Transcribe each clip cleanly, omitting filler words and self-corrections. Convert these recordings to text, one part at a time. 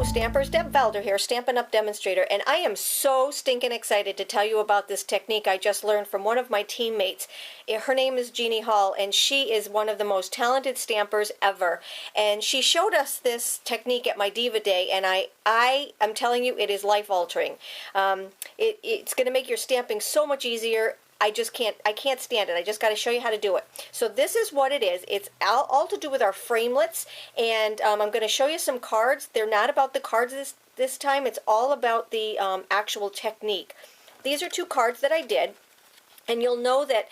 Stampers, Deb Valder here, Stampin' Up! Demonstrator, and I am so stinking excited to tell you about this technique I just learned from one of my teammates. Her name is Jeannie Hall, and she is one of the most talented stampers ever. And she showed us this technique at my Diva Day, and I am telling you, it is life-altering. It's going to make your stamping so much easier. I can't stand it. I just got to show you how to do it. So this is what it is. It's all to do with our framelits, and I'm going to show you some cards. They're not about the cards this time. It's all about the actual technique. These are two cards that I did. And you'll know that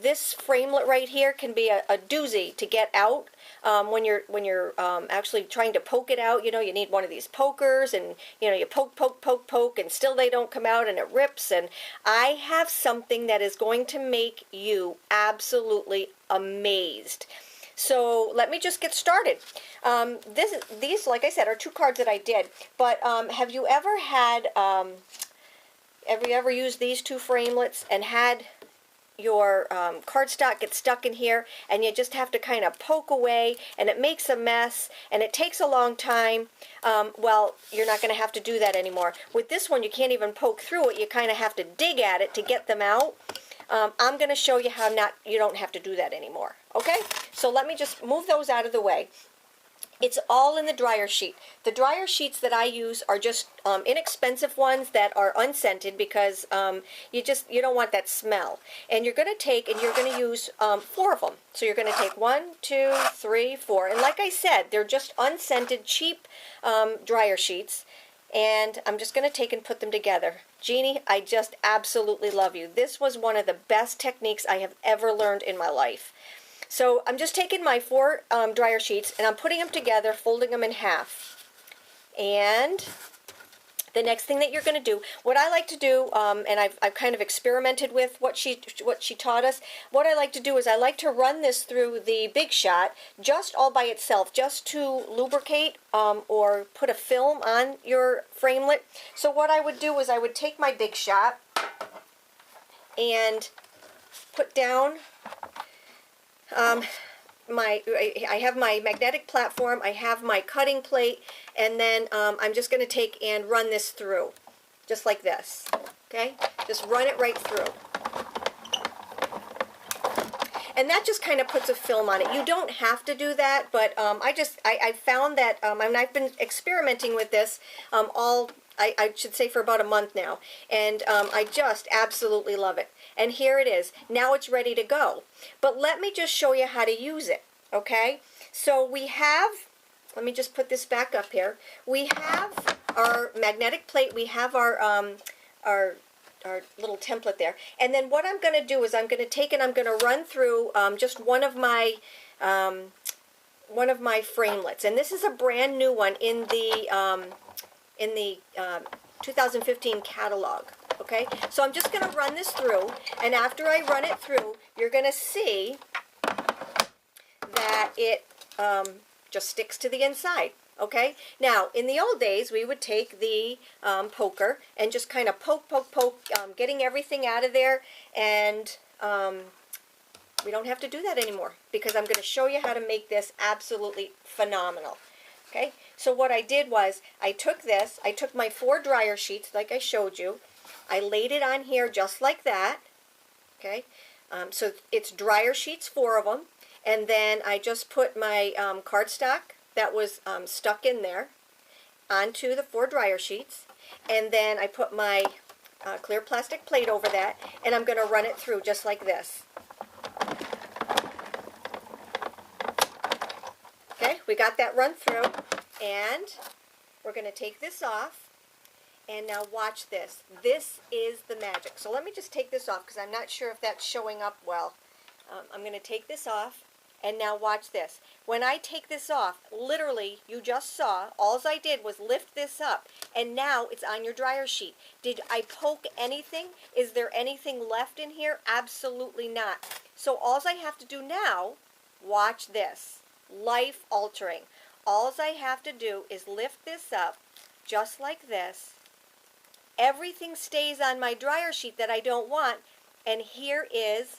this framelit right here can be a doozy to get out when you're actually trying to poke it out. You know, you need one of these pokers, and you know, you poke, and still they don't come out, and it rips. And I have something that is going to make you absolutely amazed. So let me just get started. These, like I said, are two cards that I did. But have you ever had? Have you ever used these two framelits and had your cardstock get stuck in here, and you just have to kind of poke away, and it makes a mess, and it takes a long time? Well, you're not going to have to do that anymore. With this one, you can't even poke through it. You kind of have to dig at it to get them out. I'm going to show you how you don't have to do that anymore. Okay? So let me just move those out of the way. It's all in the dryer sheet. The dryer sheets that I use are just inexpensive ones that are unscented, because you don't want that smell. And you're going to take, and you're going to use 4 of them. So you're going to take 1, 2, 3, 4. And like I said, they're just unscented, cheap dryer sheets. And I'm just going to take and put them together. Jeannie, I just absolutely love you. This was one of the best techniques I have ever learned in my life. So I'm just taking my 4 dryer sheets, and I'm putting them together, folding them in half. And the next thing that you're going to do, what I like to do, and I've kind of experimented with what she taught us. What I like to do is I like to run this through the Big Shot, just all by itself, just to lubricate or put a film on your framelit. So what I would do is I would take my Big Shot and put down I have my magnetic platform, I have my cutting plate, and then I'm just going to take and run this through, just like this. Okay? Just run it right through. And that just kind of puts a film on it. You don't have to do that, but I found that, and I've been experimenting with this I should say for about a month now, and I just absolutely love it. And here it is. Now it's ready to go. But let me just show you how to use it, okay? So we have, let me just put this back up here. We have our magnetic plate. We have our little template there. And then what I'm going to do is I'm going to take and I'm going to run through just one of my framelits. And this is a brand new one in the 2015 catalog. Okay, so I'm just going to run this through, and after I run it through, you're going to see that it just sticks to the inside. Okay, now in the old days we would take the poker and just kind of poke, getting everything out of there, and we don't have to do that anymore, because I'm going to show you how to make this absolutely phenomenal. Okay, so what I did was I took my 4 dryer sheets like I showed you. I laid it on here just like that. Okay, so it's dryer sheets, 4 of them, and then I just put my cardstock that was stuck in there onto the 4 dryer sheets, and then I put my clear plastic plate over that, and I'm going to run it through just like this. Okay, we got that run through, and we're going to take this off, and now watch this. This is the magic. So let me just take this off, because I'm not sure if that's showing up well. I'm going to take this off, and now watch this. When I take this off, literally, you just saw, all I did was lift this up, and now it's on your dryer sheet. Did I poke anything? Is there anything left in here? Absolutely not. So all I have to do now, watch this. Life altering. All I have to do is lift this up, just like this. Everything stays on my dryer sheet that I don't want, and here is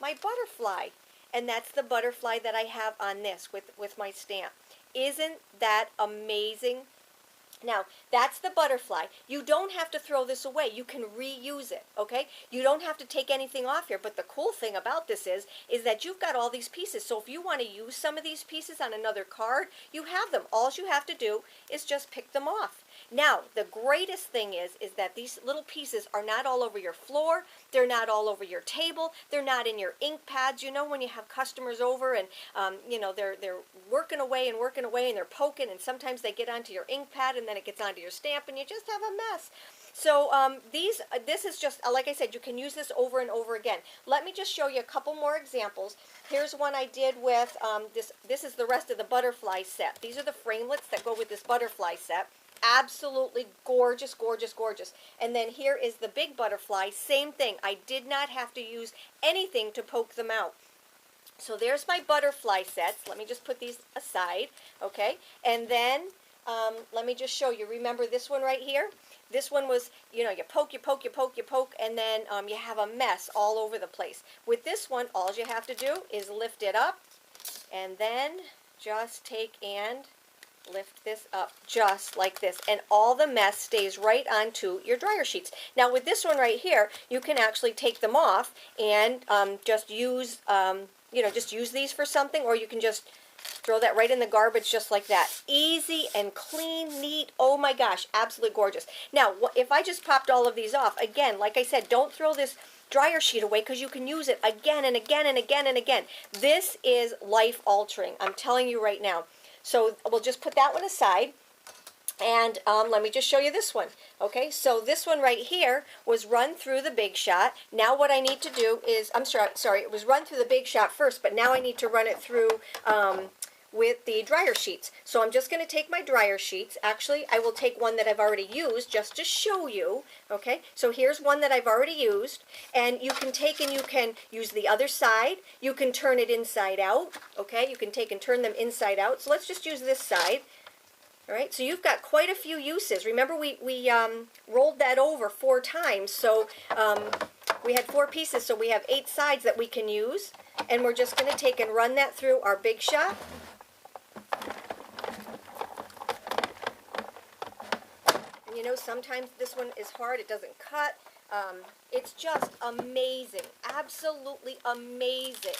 my butterfly. And that's the butterfly that I have on this with my stamp. Isn't that amazing? Now, that's the butterfly. You don't have to throw this away. You can reuse it, okay? You don't have to take anything off here, but the cool thing about this is that you've got all these pieces. So if you want to use some of these pieces on another card, you have them. All you have to do is just pick them off. Now, the greatest thing is that these little pieces are not all over your floor. They're not all over your table. They're not in your ink pads. You know, when you have customers over and, you know, they're working away and they're poking, and sometimes they get onto your ink pad and then it gets onto your stamp and you just have a mess. So this is just, like I said, you can use this over and over again. Let me just show you a couple more examples. Here's one I did with, this is the rest of the butterfly set. These are the framelits that go with this butterfly set. Absolutely gorgeous, gorgeous, gorgeous. And then here is the big butterfly, same thing. I did not have to use anything to poke them out. So there's my butterfly sets. Let me just put these aside, okay? And then let me just show you. Remember this one right here? This one was, you know, you poke, you poke, you poke, you poke, and then you have a mess all over the place. With this one, all you have to do is lift it up, and then just take and lift this up just like this, and all the mess stays right onto your dryer sheets. Now with this one right here, you can actually take them off and just use, you know, just use these for something, or you can just throw that right in the garbage just like that. Easy and clean, neat. Oh my gosh, absolutely gorgeous. Now, if I just popped all of these off, again, like I said, don't throw this dryer sheet away because you can use it again and again and again and again. This is life altering. I'm telling you right now. So we'll just put that one aside, and let me just show you this one. Okay, so this one right here was run through the Big Shot. Now what I need to do is, I'm sorry, it was run through the Big Shot first, but now I need to run it through with the dryer sheets. So I'm just going to take my dryer sheets. Actually, I will take one that I've already used just to show you. Okay, so here's one that I've already used, and you can take and you can use the other side. You can turn it inside out. Okay, you can take and turn them inside out. So let's just use this side. All right, so you've got quite a few uses. Remember, we rolled that over 4 times, so we had 4 pieces, so we have 8 sides that we can use, and we're just going to take and run that through our Big Shot. And you know, sometimes this one is hard. It doesn't cut. It's just amazing, absolutely amazing.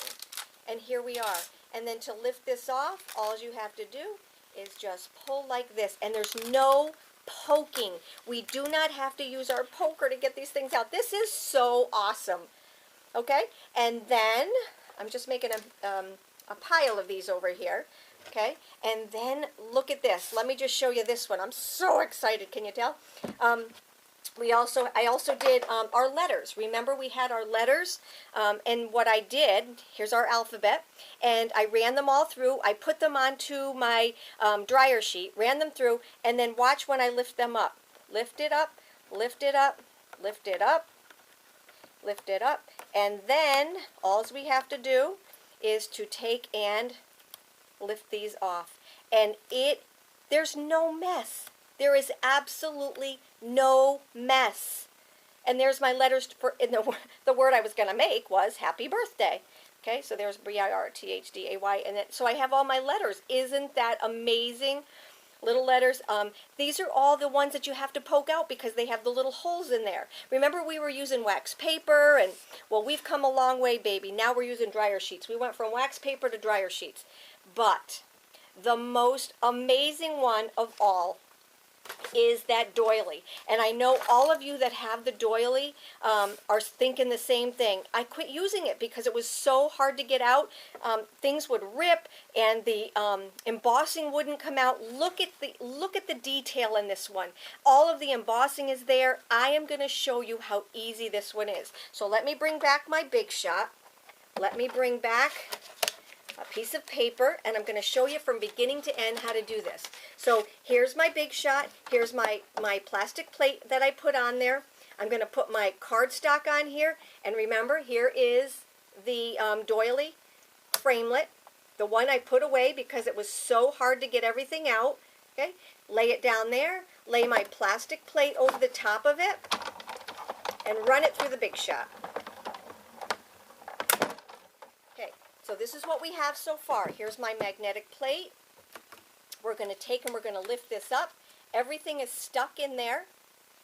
And here we are. And then to lift this off, all you have to do is just pull like this, and there's no poking. We do not have to use our poker to get these things out. This is so awesome. Okay, and then I'm just making a pile of these over here. Okay, and then look at this. Let me just show you this one. I'm so excited. Can you tell? I also did our letters. Remember, we had our letters, and what I did, here's our alphabet, and I ran them all through. I put them onto my dryer sheet, ran them through, and then watch when I lift them up. Lift it up, lift it up, lift it up, lift it up, and then all we have to do is to take and lift these off. And there's no mess. There is absolutely no mess. And there's my letters for, the word I was going to make was happy birthday. Okay, so there's B-I-R-T-H-D-A-Y. And so I have all my letters. Isn't that amazing? Little letters. These are all the ones that you have to poke out because they have the little holes in there. Remember, we were using wax paper, and well, we've come a long way, baby. Now we're using dryer sheets. We went from wax paper to dryer sheets. But the most amazing one of all is that doily. And I know all of you that have the doily are thinking the same thing. I quit using it because it was so hard to get out. Things would rip and the embossing wouldn't come out. Look at the detail in this one. All of the embossing is there. I am going to show you how easy this one is. So let me bring back my Big Shot. Let me bring back a piece of paper, and I'm going to show you from beginning to end how to do this. So here's my Big Shot. Here's my plastic plate that I put on there. I'm going to put my cardstock on here, and remember, here is the doily framelit, the one I put away because it was so hard to get everything out. Okay, lay it down there, lay my plastic plate over the top of it, and run it through the Big Shot. So this is what we have so far. Here's my magnetic plate. We're going to take and we're going to lift this up, Everything is stuck in there.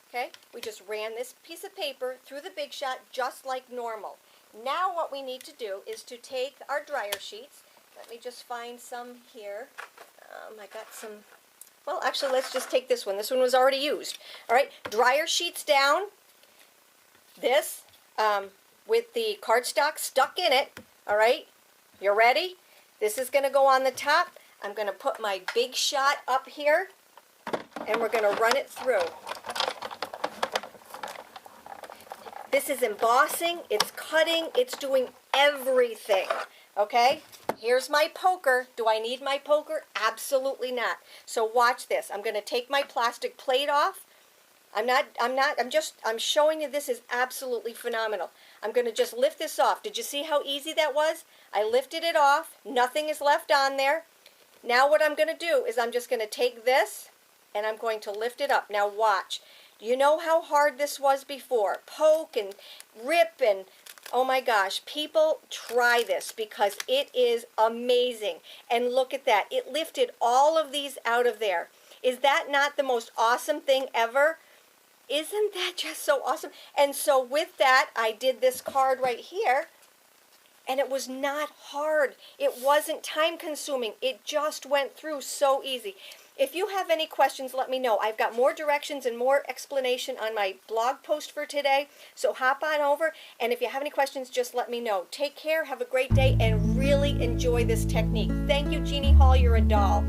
Okay, we just ran this piece of paper through the Big Shot just like normal. Now what we need to do is to take our dryer sheets. Let me just find some here. I got some, well, actually, let's just take this one. This one was already used. All right, dryer sheets down. This with the cardstock stuck in it. All right, you ready? This is going to go on the top. I'm going to put my Big Shot up here, and we're going to run it through. This is embossing, it's cutting, it's doing everything, okay? Here's my poker. Do I need my poker? Absolutely not. So watch this. I'm going to take my plastic plate off. I'm showing you this is absolutely phenomenal. I'm going to just lift this off. Did you see how easy that was? I lifted it off. Nothing is left on there. Now what I'm going to do is I'm just going to take this and I'm going to lift it up. Now watch. You know how hard this was before. Poke and rip and, oh my gosh, people try this because it is amazing. And look at that. It lifted all of these out of there. Is that not the most awesome thing ever? Isn't that just so awesome? And so with that, I did this card right here. And it was not hard. It wasn't time consuming. It just went through so easy. If you have any questions, let me know. I've got more directions and more explanation on my blog post for today. So hop on over, and if you have any questions, just let me know. Take care, have a great day, and really enjoy this technique. Thank you, Jeannie Hall. You're a doll.